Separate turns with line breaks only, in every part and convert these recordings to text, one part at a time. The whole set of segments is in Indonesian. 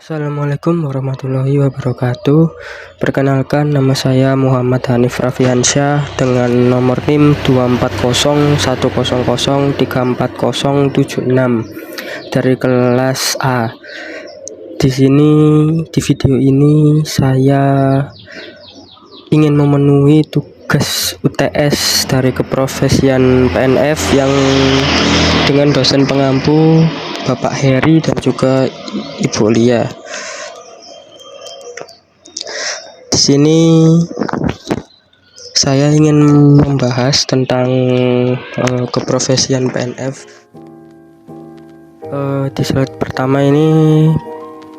Assalamualaikum warahmatullahi wabarakatuh. Perkenalkan, nama saya Muhammad Hanif Rafiansyah dengan nomor NIM 2400100340076 dari kelas A. Di video ini saya ingin memenuhi tugas UTS dari keprofesian PNF yang dengan dosen pengampu Bapak Heri dan juga Ibu Lia. Di sini saya ingin membahas tentang keprofesian PNF. Di slide pertama ini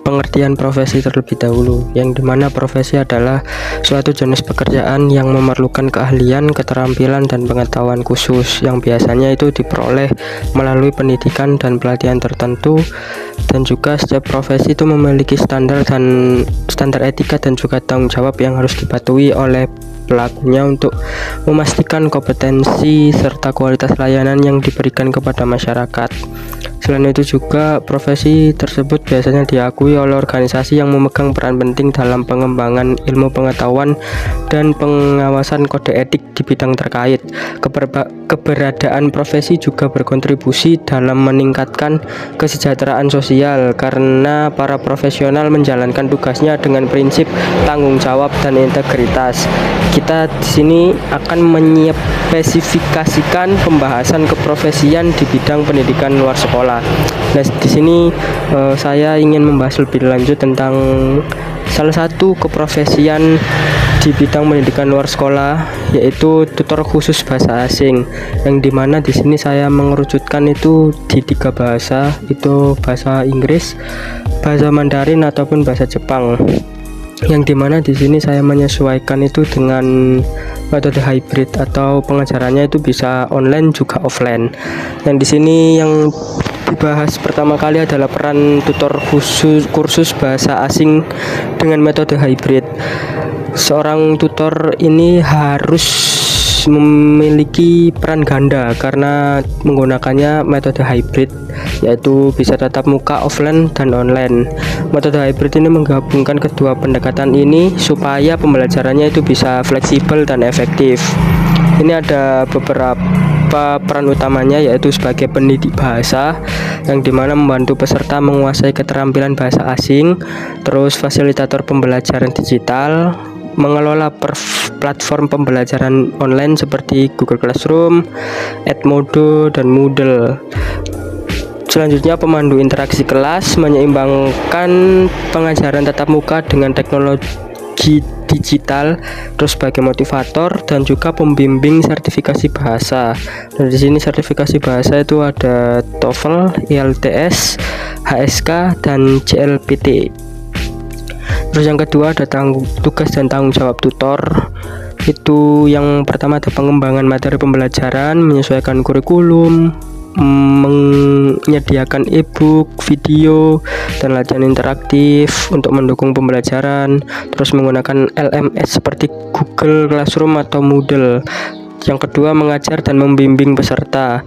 pengertian profesi terlebih dahulu, yang dimana profesi adalah suatu jenis pekerjaan yang memerlukan keahlian, keterampilan, dan pengetahuan khusus yang biasanya itu diperoleh melalui pendidikan dan pelatihan tertentu, dan juga setiap profesi itu memiliki standar etika dan juga tanggung jawab yang harus dipatuhi oleh pelakunya untuk memastikan kompetensi serta kualitas layanan yang diberikan kepada masyarakat. Selain itu juga profesi tersebut biasanya diakui oleh organisasi yang memegang peran penting dalam pengembangan ilmu pengetahuan dan pengawasan kode etik di bidang terkait. Keberadaan profesi juga berkontribusi dalam meningkatkan kesejahteraan sosial karena para profesional menjalankan tugasnya dengan prinsip tanggung jawab dan integritas. Kita di sini akan menyespesifikasikan pembahasan keprofesian di bidang pendidikan luar sekolah. Nah, di sini saya ingin membahas lebih lanjut tentang salah satu keprofesian di bidang pendidikan luar sekolah, yaitu tutor khusus bahasa asing, yang dimana di sini saya mengerucutkan itu di 3 bahasa, itu bahasa Inggris, bahasa Mandarin ataupun bahasa Jepang. Yang dimana di sini saya menyesuaikan itu dengan metode hybrid atau pengajarannya itu bisa online juga offline. Dan di sini yang dibahas pertama kali adalah peran tutor kursus bahasa asing dengan metode hybrid. Seorang tutor ini harus memiliki peran ganda karena menggunakannya metode hybrid, yaitu bisa tatap muka offline dan online. Metode hybrid ini menggabungkan kedua pendekatan ini supaya pembelajarannya itu bisa fleksibel dan efektif. Ini ada beberapa peran utamanya, yaitu sebagai pendidik bahasa yang dimana membantu peserta menguasai keterampilan bahasa asing, terus fasilitator pembelajaran digital, mengelola platform pembelajaran online seperti Google Classroom, Edmodo, dan Moodle. Selanjutnya pemandu interaksi kelas, menyeimbangkan pengajaran tatap muka dengan teknologi digital, terus sebagai motivator dan juga pembimbing sertifikasi bahasa. Dan di sini sertifikasi bahasa itu ada TOEFL, IELTS, HSK, dan CLPT. Terus yang kedua ada tugas dan tanggung jawab tutor. Itu yang pertama ada pengembangan materi pembelajaran, menyesuaikan kurikulum, menyediakan e-book, video, dan latihan interaktif untuk mendukung pembelajaran. Terus menggunakan LMS seperti Google Classroom atau Moodle. Yang kedua mengajar dan membimbing peserta.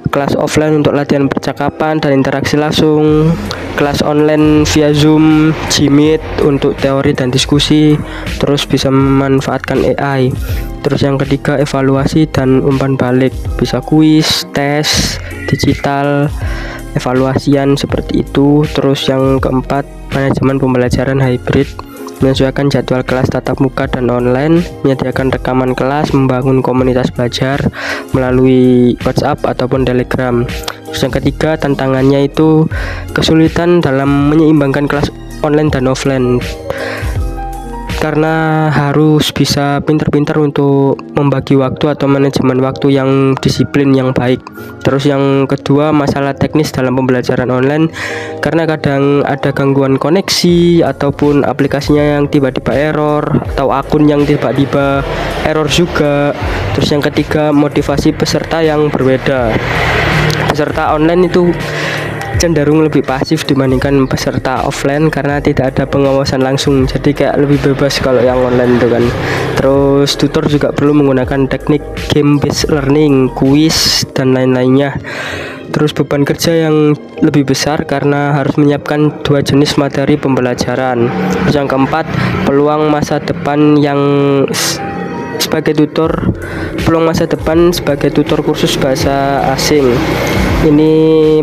Kelas offline untuk latihan percakapan dan interaksi langsung, kelas online via Zoom, Gmeet untuk teori dan diskusi, terus bisa memanfaatkan AI. Terus yang ketiga evaluasi dan umpan balik, bisa kuis, tes, digital, evaluasian seperti itu. Terus yang keempat manajemen pembelajaran hybrid, menyesuaikan jadwal kelas tatap muka dan online, menyediakan rekaman kelas, membangun komunitas belajar melalui WhatsApp ataupun Telegram. Terus yang ketiga tantangannya itu kesulitan dalam menyeimbangkan kelas online dan offline, karena harus bisa pintar-pintar untuk membagi waktu atau manajemen waktu yang disiplin yang baik. Terus yang kedua masalah teknis dalam pembelajaran online, karena kadang ada gangguan koneksi ataupun aplikasinya yang tiba-tiba error atau akun yang tiba-tiba error juga. Terus yang ketiga motivasi peserta yang berbeda. Peserta online itu cenderung lebih pasif dibandingkan peserta offline karena tidak ada pengawasan langsung, jadi kayak lebih bebas kalau yang online itu kan. Terus tutor juga perlu menggunakan teknik game based learning, kuis, dan lain-lainnya. Terus beban kerja yang lebih besar karena harus menyiapkan dua jenis materi pembelajaran. Terus yang keempat, peluang masa depan sebagai tutor kursus bahasa asing. Ini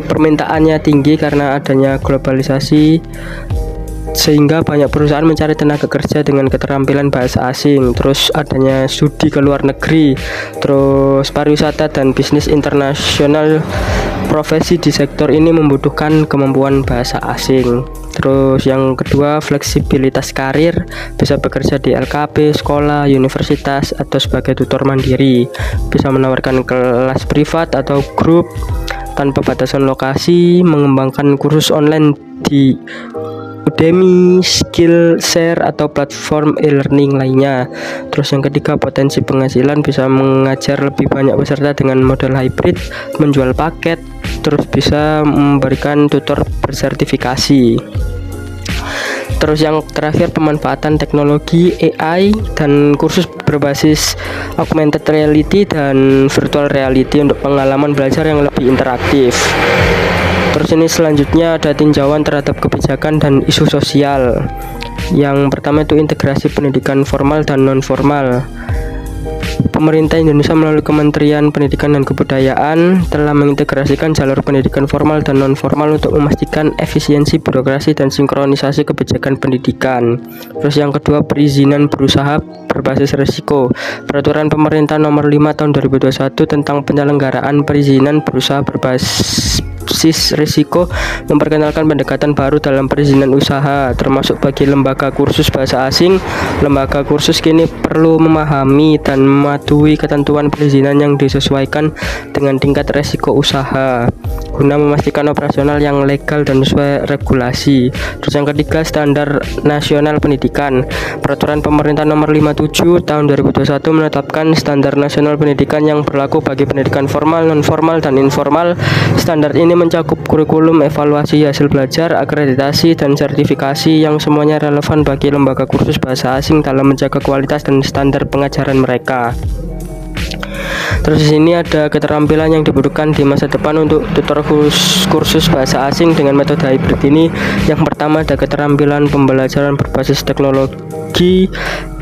permintaannya tinggi karena adanya globalisasi, sehingga banyak perusahaan mencari tenaga kerja dengan keterampilan bahasa asing. Terus adanya studi ke luar negeri, terus pariwisata dan bisnis internasional. Profesi di sektor ini membutuhkan kemampuan bahasa asing. Terus yang kedua, fleksibilitas karir, bisa bekerja di LKP, sekolah, universitas, atau sebagai tutor mandiri. Bisa menawarkan kelas privat atau grup tanpa batasan lokasi, mengembangkan kursus online di Udemy, Skillshare, atau platform e-learning lainnya. Terus yang ketiga, potensi penghasilan, bisa mengajar lebih banyak peserta dengan model hybrid, menjual paket, terus bisa memberikan tutor bersertifikasi. Terus yang terakhir, pemanfaatan teknologi AI dan kursus berbasis augmented reality dan virtual reality untuk pengalaman belajar yang lebih interaktif. Terus ini selanjutnya ada tinjauan terhadap kebijakan dan isu sosial. Yang pertama itu integrasi pendidikan formal dan non formal. Pemerintah Indonesia melalui Kementerian Pendidikan dan Kebudayaan telah mengintegrasikan jalur pendidikan formal dan non formal untuk memastikan efisiensi birokrasi dan sinkronisasi kebijakan pendidikan. Terus yang kedua, perizinan berusaha berbasis risiko. Peraturan Pemerintah Nomor 5 Tahun 2021 tentang penyelenggaraan perizinan berusaha berbasis risiko memperkenalkan pendekatan baru dalam perizinan usaha, termasuk bagi lembaga kursus bahasa asing. Lembaga kursus kini perlu memahami dan mematuhi ketentuan perizinan yang disesuaikan dengan tingkat risiko usaha guna memastikan operasional yang legal dan sesuai regulasi. Terus yang ketiga, standar nasional pendidikan. Peraturan Pemerintah Nomor 57 Tahun 2021 menetapkan standar nasional pendidikan yang berlaku bagi pendidikan formal, non formal, dan informal. Standar ini mencakup kurikulum, evaluasi hasil belajar, akreditasi, dan sertifikasi yang semuanya relevan bagi lembaga kursus bahasa asing dalam menjaga kualitas dan standar pengajaran mereka. Terus di sini ada keterampilan yang dibutuhkan di masa depan untuk tutor kursus bahasa asing dengan metode hybrid ini. Yang pertama ada keterampilan pembelajaran berbasis teknologi,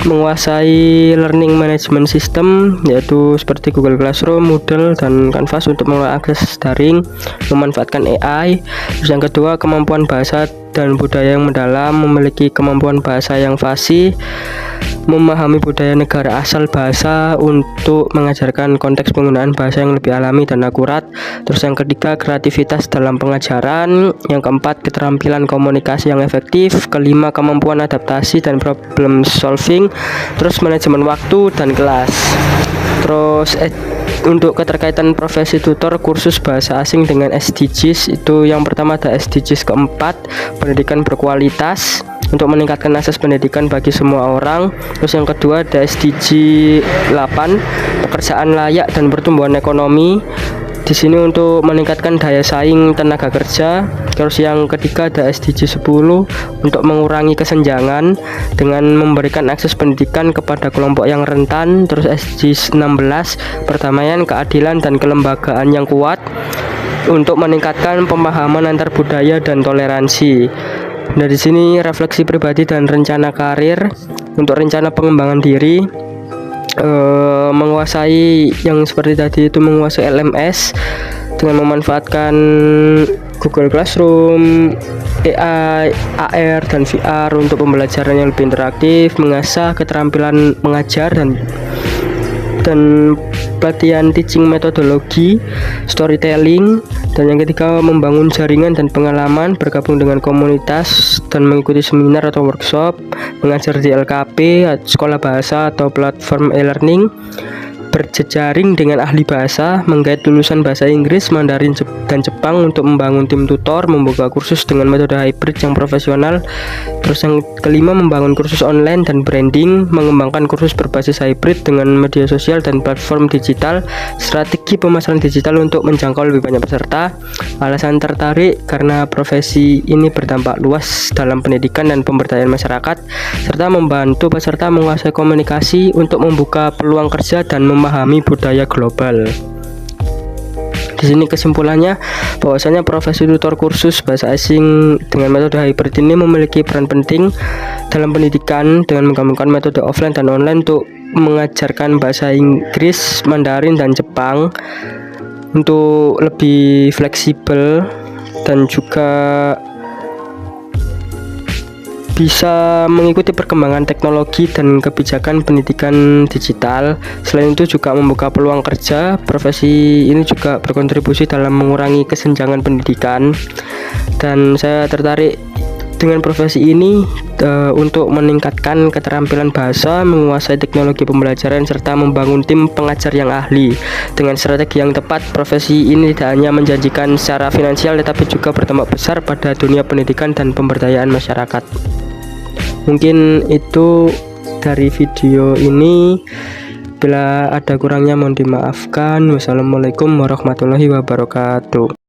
menguasai learning management system, yaitu seperti Google Classroom, Moodle, dan Canvas untuk mengakses daring, memanfaatkan AI. Terus yang kedua, kemampuan bahasa dan budaya yang mendalam, memiliki kemampuan bahasa yang fasih, memahami budaya negara asal bahasa untuk mengajarkan konteks penggunaan bahasa yang lebih alami dan akurat. Terus yang ketiga, kreativitas dalam pengajaran. Yang keempat, keterampilan komunikasi yang efektif. Kelima, kemampuan adaptasi dan problem solving. Terus manajemen waktu dan kelas. Terus untuk keterkaitan profesi tutor kursus bahasa asing dengan SDGs, itu yang pertama ada SDGs keempat, pendidikan berkualitas untuk meningkatkan akses pendidikan bagi semua orang. Terus yang kedua ada SDG 8, pekerjaan layak dan pertumbuhan ekonomi. Di sini untuk meningkatkan daya saing tenaga kerja. Terus yang ketiga ada SDG 10 untuk mengurangi kesenjangan dengan memberikan akses pendidikan kepada kelompok yang rentan. Terus SDG 16, perdamaian, keadilan, dan kelembagaan yang kuat untuk meningkatkan pemahaman antar budaya dan toleransi. Dari sini refleksi pribadi dan rencana karir. Untuk rencana pengembangan diri, menguasai yang seperti tadi itu, menguasai LMS dengan memanfaatkan Google Classroom, AI, AR, dan VR untuk pembelajaran yang lebih interaktif, mengasah keterampilan mengajar dan pelatihan teaching metodologi, storytelling. Dan yang ketiga, membangun jaringan dan pengalaman, bergabung dengan komunitas dan mengikuti seminar atau workshop, mengajar di LKP, sekolah bahasa atau platform e-learning, berjejaring dengan ahli bahasa, menggait lulusan bahasa Inggris, Mandarin, dan Jepang untuk membangun tim tutor, membuka kursus dengan metode hybrid yang profesional. Terus yang kelima, membangun kursus online dan branding, mengembangkan kursus berbasis hybrid dengan media sosial dan platform digital, strategi pemasaran digital untuk menjangkau lebih banyak peserta. Alasan tertarik karena profesi ini berdampak luas dalam pendidikan dan pemberdayaan masyarakat, serta membantu peserta menguasai komunikasi untuk membuka peluang kerja dan memahami budaya global. Di sini kesimpulannya bahwasanya profesi tutor kursus bahasa asing dengan metode hybrid ini memiliki peran penting dalam pendidikan dengan menggabungkan metode offline dan online untuk mengajarkan bahasa Inggris, Mandarin, dan Jepang untuk lebih fleksibel dan juga bisa mengikuti perkembangan teknologi dan kebijakan pendidikan digital. Selain itu juga membuka peluang kerja. Profesi ini juga berkontribusi dalam mengurangi kesenjangan pendidikan, dan saya tertarik dengan profesi ini untuk meningkatkan keterampilan bahasa, menguasai teknologi pembelajaran, serta membangun tim pengajar yang ahli. Dengan strategi yang tepat, profesi ini tidak hanya menjanjikan secara finansial tetapi juga berdampak besar pada dunia pendidikan dan pemberdayaan masyarakat. Mungkin itu dari video ini. Bila ada kurangnya mohon dimaafkan. Wassalamualaikum warahmatullahi wabarakatuh.